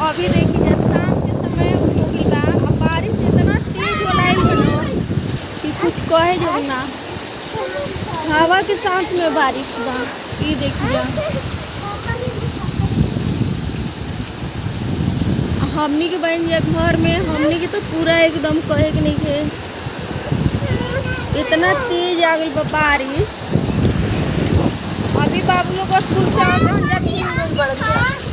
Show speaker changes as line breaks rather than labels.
अभी देखी जा शाम के समय हो गई बा और बारिश इतना तेज होलाइल बनो कि कुछ कहे जो ना। हवा के साथ में बारिश बा। ये देखी जा हमनी के बहन जा घर में हमनी के तो पूरा एकदम कहे के नहीं है, इतना तेज आ गई बा बारिश। अभी बाबू लोग स्कूल से आते हैं जब